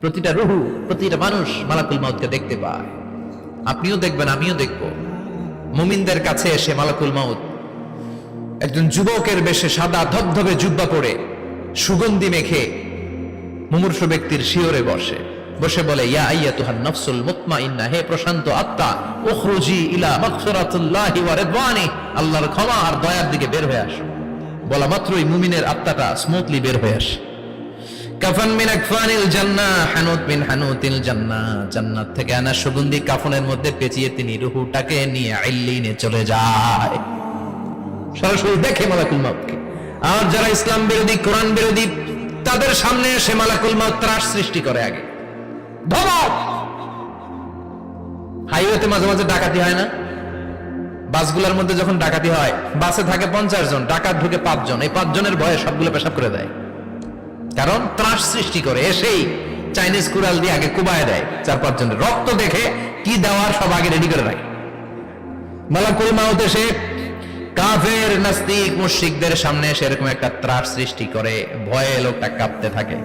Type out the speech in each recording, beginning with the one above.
প্রতিটা রুহু, প্রতিটা মানুষ মালাকুল মাউতকে দেখতে পায়। আপনিও দেখবেন, আমিও দেখব। মুমিনদের কাছে এসে মালাকুল মাউত একজন যুবকের বেশে সাদা ধবধবে জুব্বা পরে সুগন্ধি মেখে মুমূর্ষু ব্যক্তির শিয়রে বসে বলে, ইয়া আইয়াতুহান নাফসুল মুতমাইন্নাহ, হে প্রশান্ত আত্মা, উখরুজি ইলা মাগফিরাতিল্লাহি ওয়া রিদওয়ানি, আল্লাহর ক্ষমা আর দয়ার দিকে বের হয়ে আসো। বলা মাত্রই মুমিনের আত্মাটা স্মুথলি বের হয়ে আসে। কাফান মিন আকফানিল জান্নাহ, হানুত মিন হানুতিল জান্নাহ, জান্নাত থেকে আনা সুগন্ধি কাফনের মধ্যে পেঁচিয়ে তিনি রূহটাকে নিয়ে ইল্লিনে চলে যায়। সরাসরি দেখে মালাকুল মাউতকে। আর যারা ইসলাম বিরোধী, কোরআন বিরোধী, তাদের সামনে এসে মালাকুল মাউত ত্রাস সৃষ্টি করে। আগে ধমক। হাইওয়েতে মাঝে মাঝে ডাকাতি হয় না? বাসগুলোর মধ্যে যখন ডাকাতি হয়, বাসে থাকে 50 জন, ডাকাত ঢুকে 5 জন, এই 5 জনের ভয়ে সবগুলো পেশাব করে দেয়। কারণ ত্রাস সৃষ্টি করে। এসেই চাইনিজ কুড়াল দিয়ে আগে কুবায় দেয় 4-5 জনের। রক্ত দেখে কি দেওয়ার সব আগে রেডি করে রাখে। মালাকুল মাউত এসে কাফের, নাস্তিক, মুশরিকদের সামনে এসে এরকম একটা ত্রাস সৃষ্টি করে। ভয়ে লোকটা কাঁপতে থাকে।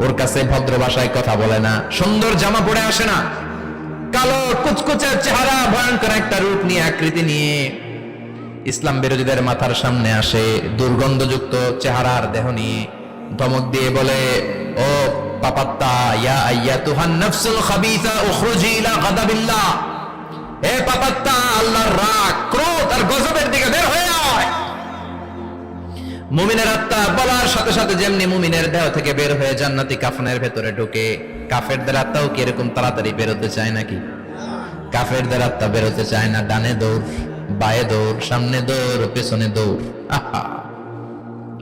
ওর কাছে ভদ্র ভাষায় কথা বলে না, সুন্দর জামা পরে আসে না, কালো কুচকুচে চেহারা, ভয়ঙ্কর একটা রূপ নিয়ে, আকৃতি নিয়ে ইসলাম বিরোধীদের মাথার সামনে আসে। দুর্গন্ধযুক্ত চেহারার দেহ নিয়ে ধমক দিয়ে বলে, ও পাপাত্তা, ইয়া আইয়াতুহান নাফসুল খাবিসা উখরুজি ইলা গাদাবিল্লাহ, হে পাপাত্তা, আল্লাহর রাগ, ক্রোধ আর গজবের দিকে বের হয়ে আয়। মুমিনের আত্মা বলার সাথে সাথে যেমনি মুমিনের দেহ থেকে বের হয়ে জান্নাতি কাফনের ভেতরে ঢুকে, কাফেরদের আত্মাও কি এরকম তাড়াতাড়ি বেরোতে চায় নাকি? কাফেরদের আত্মা বেরোতে চায় না। ডানে দৌড়, বায়ে দৌড়, সামনে দৌড়, পেছনে দৌড়, আহা,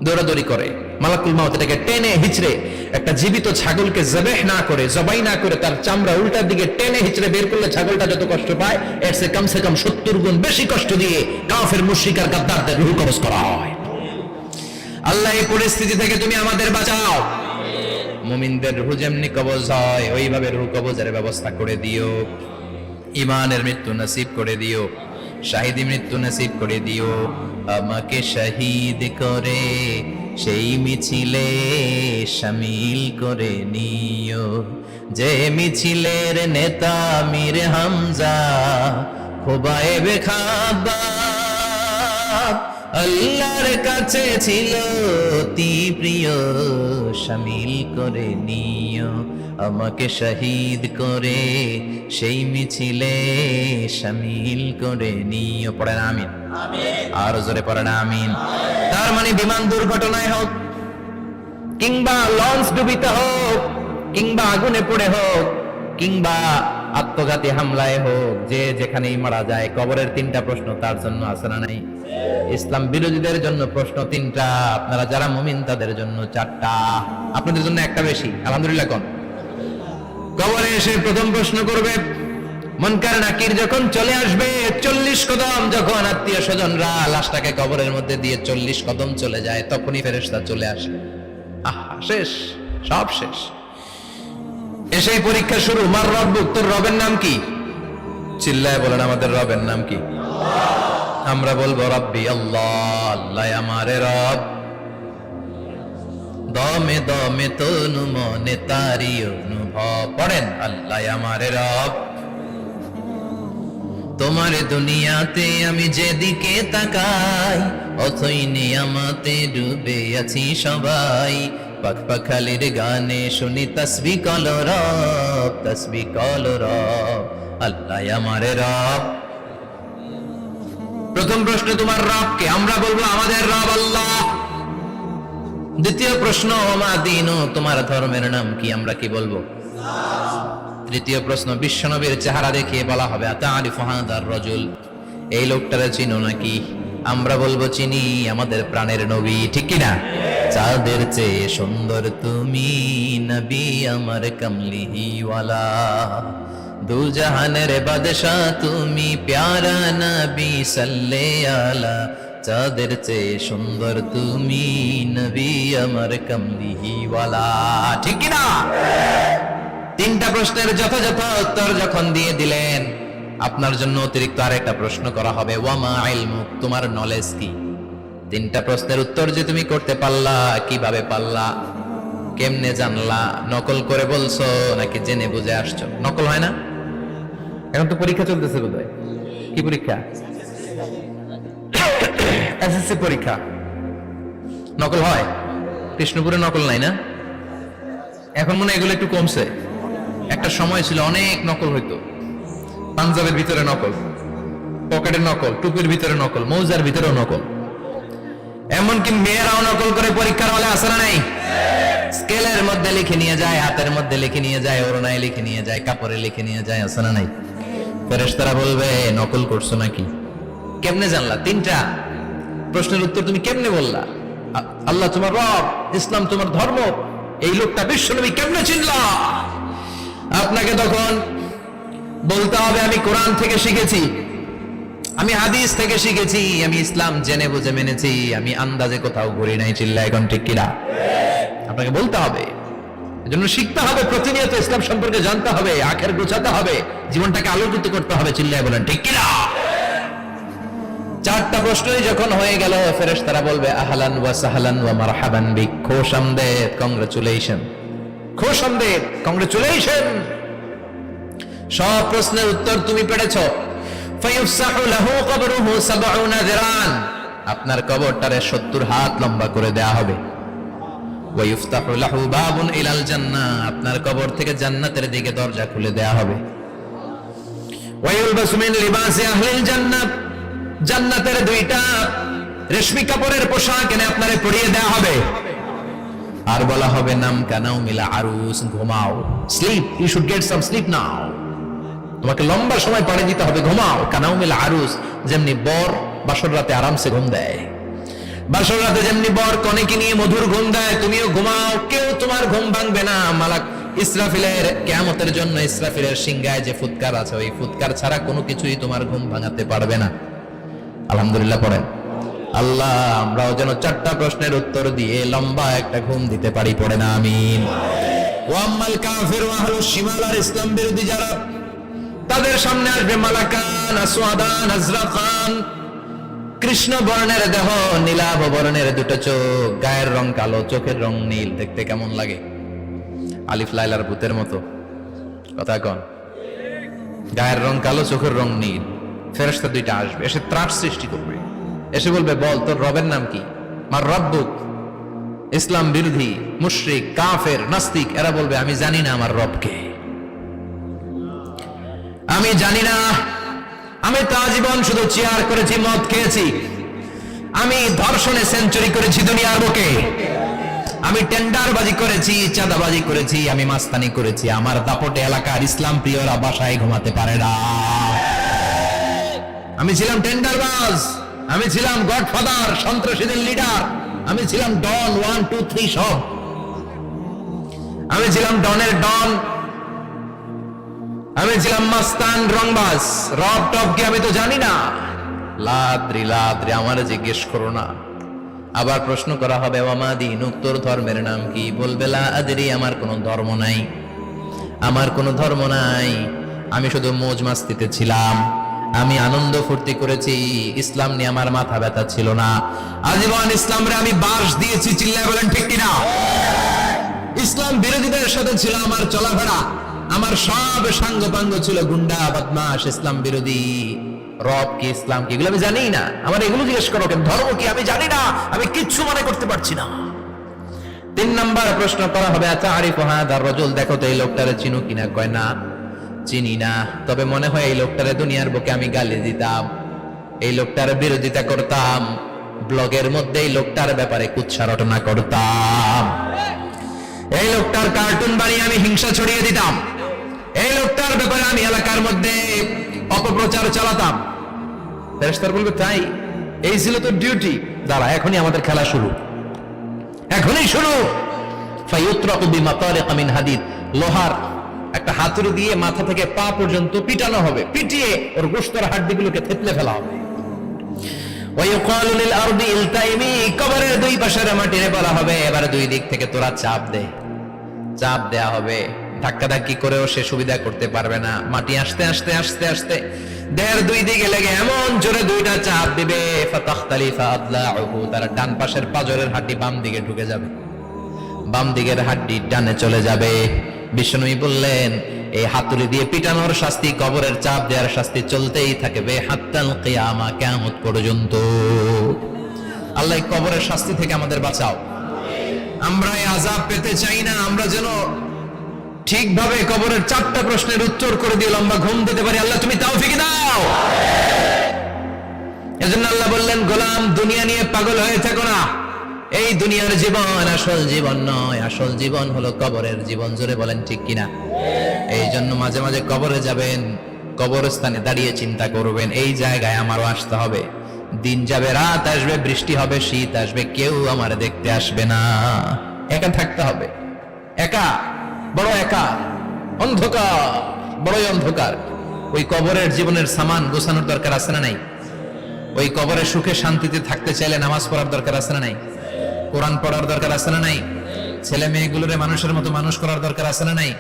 দৌড়াদৌড়ি করে। মালাকুল মাউত এটাকে টেনে হিচড়ে, একটা জীবিত ছাগলকে জবাই না করে তার চামড়া উল্টার দিকে টেনে হিচড়ে বের করলে ছাগলটা যত কষ্ট পায়, এর সে কম 70 গুণ বেশি কষ্ট দিয়ে কাফের, মুশরিক আর গাদ্দারদের রূহ কবজ করা হয়। আল্লাহ এই পরিস্থিতি থেকে তুমি আমাদের বাঁচাও। মুমিনদের রূহ যেমনি কবজ হয়, ওইভাবে রূহ কবজের ব্যবস্থা করে দিও। ঈমানের মৃত্যু নসিব করে দিও, শাহিদি মৃত্যু নসিব করে দিও। আমাকে শহীদ করে সেই মিছিলে শামিল করে নিও, যে মিছিলের নেতা মীর হামজা, খোবায়েবে খাব্বাব, আল্লাহর কাছে ছিল অতি প্রিয়, শামিল করে নিও। আমাকে শহীদ করে সেই মিছিলে শামিল করে নিও। পড়েন আমিন। আর জোরে পড়েন আমিন। তার মানে বিমান দুর্ঘটনায় হোক, কিংবা লঞ্চ ডুবিতে হোক, কিংবা আগুনে পড়ে হোক, কিংবা আত্মঘাতী হামলায় হোক, যে যেখানেই মারা যায়, কবরের 3টা প্রশ্ন তার জন্য আছে না নাই? ইসলাম বিরোধীদের জন্য প্রশ্ন 3টা, আপনারা যারা মুমিন তাদের জন্য 4টা, আপনাদের জন্য একটা বেশি। আলহামদুলিল্লাহ। কোন কবরে এসে প্রথম প্রশ্ন করবে, মুনকার নাকির যখন চলে আসবে, 40 কদম যখন আত্মীয় স্বজনরা লাশটাকে কবরের মধ্যে দিয়ে 40 কদম চলে যায়, তখনই ফেরেশতা চলে আসে। আহা, শেষ, সব শেষ। এসেই পরীক্ষা শুরু। মার রব্বুক, তোর রবের নাম কি? চিল্লায় বলেন, আমাদের রবের নাম কি? আমরা বলবো রব্বি আল্লাহ, আল্লাহ আমারে রব। দমে দমে তনু মনে তারি অনুভব। পড়েন, আল্লাহ আমারে রব। তোমার দুনিয়াতে আমি যেদিকে তাকাই, অথই নিয়ামতে ডুবে আছি সবাই। পাখপাখালির গানে শুনি তাসবিহ কলরব, তাসবিহ কলরব, আল্লাহ আমারে রব। প্রথম প্রশ্ন, তোমার রব কে? আমরা বলবো আমাদের রব আল্লাহ। দ্বিতীয় প্রশ্ন, ওমা দীনু, তোমার ধর্মের নাম কি? আমরা কি বলবো? তৃতীয় প্রশ্ন, বিশ্বনবীর চেহারা দেখিয়ে বলা হবে, আতারিফু হাদার রাজুল, এই লোকটারে চিনো নাকি? আমরা বলবো চিনি, আমাদের প্রাণের নবী, ঠিক কি না? চাঁদের চেয়ে সুন্দর তুমি নবী আমার কমলিওয়ালা, দু জাহানের বাদশা তুমি প্যারা নবী সাল্লে আলা, চাঁদের চেয়ে সুন্দর তুমি নবী আমার কমলিওয়ালা, ঠিক কি না? 3টা প্রশ্নের যথাযথ উত্তর যখন দিয়ে দিলেন, আপনার জন্য অতিরিক্ত আরেকটা প্রশ্ন করা হবে, ওয়ামা ইলমুক, তোমার নলেজ কি? 3টা প্রশ্নের উত্তর যে তুমি করতে পারলা, কিভাবে পারলা? কেমনে জানলা? নকল করে বলছো নাকি জেনে বুঝে আসছো? নকল হয় না? এখন তো পরীক্ষা চলতেছে বোধহয়। কি পরীক্ষা? এসএসসি পরীক্ষা। নকল হয়? কৃষ্ণপুরে নকল নাই না? এখন মনে হয় এগুলো একটু কমছে। একটা সময় ছিল অনেক নকল হইতো। পাঞ্জাবের ভিতরে নকল, পকেটের নকল, টুপির ভিতরে নকল, মৌজার ভিতরেও নকল। এমনকি মেয়েরাও নকল করে পরীক্ষার হলে আসে না নাই? স্কেলের মধ্যে লিখে নিয়ে যায়, হাতের মধ্যে লিখে নিয়ে যায়, ওড়নায় লিখে নিয়ে যায়, কাপড়ে লিখে নিয়ে যায়, আসে না নাই? ফেরেশতারা বলবে নকল করছো নাকি? কেমনে জানলা? তিনটা প্রশ্নের উত্তর তুমি কেমনে বললা? আল্লাহ তোমার রব, ইসলাম তোমার ধর্ম, এই লোকটা বিশ্বনবী, কেমনে চিনলা? আপনাকে তখন বলতে হবে আমি কোরআন থেকে শিখেছি, আমি হাদিস থেকে শিখেছি, আমি ইসলাম জেনে বুঝে মেনেছি, আমি আন্দাজে কোথাও ঘুরি নাই। চিল্লা এখন ঠিক কিনা? আপনাকে বলতে হবে, এজন্য শিখতে হবে, প্রতিনিয়ত ইসলাম সম্পর্কে জানতে হবে, আখের গোছাতে হবে, জীবনটাকে আলোকিত করতে হবে। চিল্লায় বলেন ঠিক কিনা? চারটা প্রশ্নই যখন হয়ে গেল, ফেরেশতারা বলবে আহলান ওয়া সাহলান ওয়া মারহাবান বিক, খোশামদেদ, কংগ্রাচুলেশন, খোশামদেদ, কংগ্রাচুলেশন, সব প্রশ্নের উত্তর তুমি পেরেছো। ফায়ুফসাহু লাহু কবরুহু 70 যিরান, আপনার কবরটারে 70 হাত লম্বা করে দেয়া হবে। ওয়া ইফতাহু লাহু বাবুন ইলাল জান্নাহ, আপনার কবর থেকে জান্নাতের দিকে দরজা খুলে দেয়া হবে। ওয়া ইলবাসু মিন লিবাসি আহলিল জান্নাহ, জান্নাতের দুইটা রেশমি কাপড়ের পোশাক এনে আপনারে পরিয়ে দেয়া হবে। আর বলা হবে নাম কানাও মিলা আরুস, ঘুমাও, sleep, you should get some sleep now, তোমাকে লম্বা সময় পাড়ি দিতে হবে, ঘুমাও। কানাও মিলা আরুস, যেমনি বর বাসর রাতে আরামসে ঘুম দেয়, বাসর রাতে যেমনি বর কনেকে নিয়ে মধুর ঘুম দেয়, তুমিও ঘুমাও, কেউ তোমার ঘুম ভাঙবে না। মালাক ইসরাফিলের কিয়ামতের জন্য ইসরাফিলের সিংহায় যে ফুৎকার আছে, ওই ফুৎকার ছাড়া কোনো কিছুই তোমার ঘুম ভাঙাতে পারবে না। আলহামদুলিল্লাহ পড়েন। আল্লাহ আমরাও যেন চারটা প্রশ্নের উত্তর দিয়ে লম্বা একটা ঘুম দিতে পারি, পড়ে না আমিন। ওয়াম্মাল কাফির ওয়া আহলুশ শিমাল, আর ইসলাম বিরোধী যারা, তাদের সামনে আসবে মালাকান আসওয়াদান আজরাকান, কৃষ্ণ বর্ণের দেহ, নীলাভ বর্ণের দুটো চোখ, গায়ের রং কালো, চোখের রং নীল। দেখতে কেমন লাগে? আলিফ লাইলার ভূতের মতো, কথা কন। গায়ের রং কালো, চোখের রং নীল। ফেরেশতা দুইটা আসবে, এসে ত্রাস সৃষ্টি করবে, এসে বলবে বল তোর রবের নাম কি? মার রব্বুক। ইসলাম বিরোধী মুশরিক, কাফের, নাস্তিক এরা বলবে আমি জানি না আমার রবকে, আমি জানি না, আমি তো আজীবন শুধু চেয়ার করেছি, মদ খেয়েছি, আমি ধর্ষণে সেঞ্চুরি করেছি দুনিয়ার বুকে, আমি টেন্ডারবাজি করেছি, চাঁদাবাজি করেছি, আমি মাস্তানি করেছি, আমার দাপটে এলাকার ইসলাম প্রিয়রা বাসায় ঘুমাতে পারে না। আমি ছিলাম টেন্ডারবাজ, আমি ছিলাম গডফাদার, সন্ত্রাসীদের লিডার, আমি ছিলাম ডন 1 2 3 সব, আমি ছিলাম ডনের ডন, আমি ছিলাম মাস্তান, রংবাজ। রব টব কি আমি তো জানি না। লাদ্রি লাদ্রি, আমার জিজ্ঞেস করো না। আবার প্রশ্ন করা হবে ওয়ামা দীনুক, তোর ধর্মের নাম কি? বলবে লা আদরি, আমার কোনো ধর্ম নাই, আমার কোনো ধর্ম নাই, আমি শুধু মৌজ মাস্তিতে ছিলাম, আমি আনন্দ ফুর্তি করেছি, ইসলাম নিয়ে আমার মাথা ব্যথা ছিল না, আজীবন ইসলামরে আমি বাস দিয়েছি। চিল্লায় বলেন ঠিক কিনা? ইসলাম বিরোধীদের সাথে ছিল আমার চলাফেরা, আমার সব সাঙ্গপাঙ্গ ছিল গুন্ডা বদমাশ, ইসলাম বিরোধী। রব কি, ইসলাম কি, এগুলো আমি জানি না। আমার এগুলো জিজ্ঞেস করো কেন? ধর্ম কি আমি জানি না, আমি কিচ্ছু মনে করতে পারছি না। 3 নাম্বার প্রশ্ন করা হবে আচ্ছা আরিফ হাদার রাজুল, দেখো তো এই লোকটারে চিনো কিনা? কয় না চিনি না, তবে মনে হয় এই লোকটারে দুনিয়ার বুকে আমি গালি দিতাম, এই লোকটার বিরোধিতা করতাম, ব্লগের মধ্যে এই লোকটার ব্যাপারে কুৎসা রটনা করতাম, এই লোকটার কার্টুন বানিয়ে আমি হিংসা ছড়িয়ে দিতাম, এই লোকটার ব্যাপারে আমি এলাকার মধ্যে অপপ্রচার চালাতাম। ফেরেশতারা বলবে তাই? এই ছিল তোর ডিউটি? দাঁড়া, এখনই আমাদের খেলা শুরু, এখনই শুরু। ফায়ুতরাকু বিমাতারিক মিন হাদিদ, লোহার একটা হাতুড়ি দিয়ে মাথা থেকে পা পর্যন্ত পিটানো হবে, পিটিয়ে ওর গোশতের হাড্ডিগুলোকে থেতলে ফেলা হবে। ওয়ায়ুকালু লিল আরদি ইলতাইমি, কবরের দুই পাশের মাটিরে বলা হবে এবার দুই দিক থেকে তোরা চাপ দে, চাপ দেয়া হবে, ধাক্কাধাক্কি করেও সে সুবিধা করতে পারবে না। মাটি আসতে আসতে আসতে আসতে দেহের দুই দিকে লেগে এমন জোরে দুইটা চাপ দিবে, ফাতাখতালিফা আদলাউহু, তার ডান পাশের পাজরের হাড্ডি বাম দিকে ঢুকে যাবে, বাম দিকের হাড্ডি ডানে চলে যাবে। বিষ্ণুই বললেন এই হাতুড়ি দিয়ে পিটানোর শাস্তি, কবরের চাপ দেওয়ার শাস্তি চলতেই থাকবে হাত্তাল কিয়ামা, কিয়ামত পর্যন্ত। আল্লাহ কবরের শাস্তি থেকে আমাদের বাঁচাও। আমরা এই আযাব পেতে চাই না, আমরা যেন ঠিকভাবে কবরের 4টা প্রশ্নের উত্তর করে দিয়ে লম্বা ঘুম দিতে পারি। আল্লাহ তুমি তৌফিক দাও। এজন্য আল্লাহ বললেন, গোলাম দুনিয়া নিয়ে পাগল হয়ে থেকো না। এই দুনিয়ার জীবন আসল জীবন নয়, আসল জীবন হলো কবরের জীবন। জোরে বলেন ঠিক কিনা? এই জন্য মাঝে মাঝে কবরে যাবেন, কবরস্থানে দাঁড়িয়ে চিন্তা করবেন এই জায়গায় আমারও আসতে হবে। দিন যাবে, রাত আসবে, বৃষ্টি হবে, শীত আসবে, কেউ আমার দেখতে আসবে না। একা থাকতে হবে, একা, বড় একা, অন্ধকার, বড়ই অন্ধকার। ওই কবরের জীবনের সামান গোছানোর দরকার আছে না নাই? ওই কবরে সুখে শান্তিতে থাকতে চাইলে নামাজ পড়ার দরকার আছে না নাই? কোরআন পড়ার দরকার আছে না নাই? ছেলে মেয়েগুলোরে মানুষের মতো মানুষ করার দরকার আছে না নাই?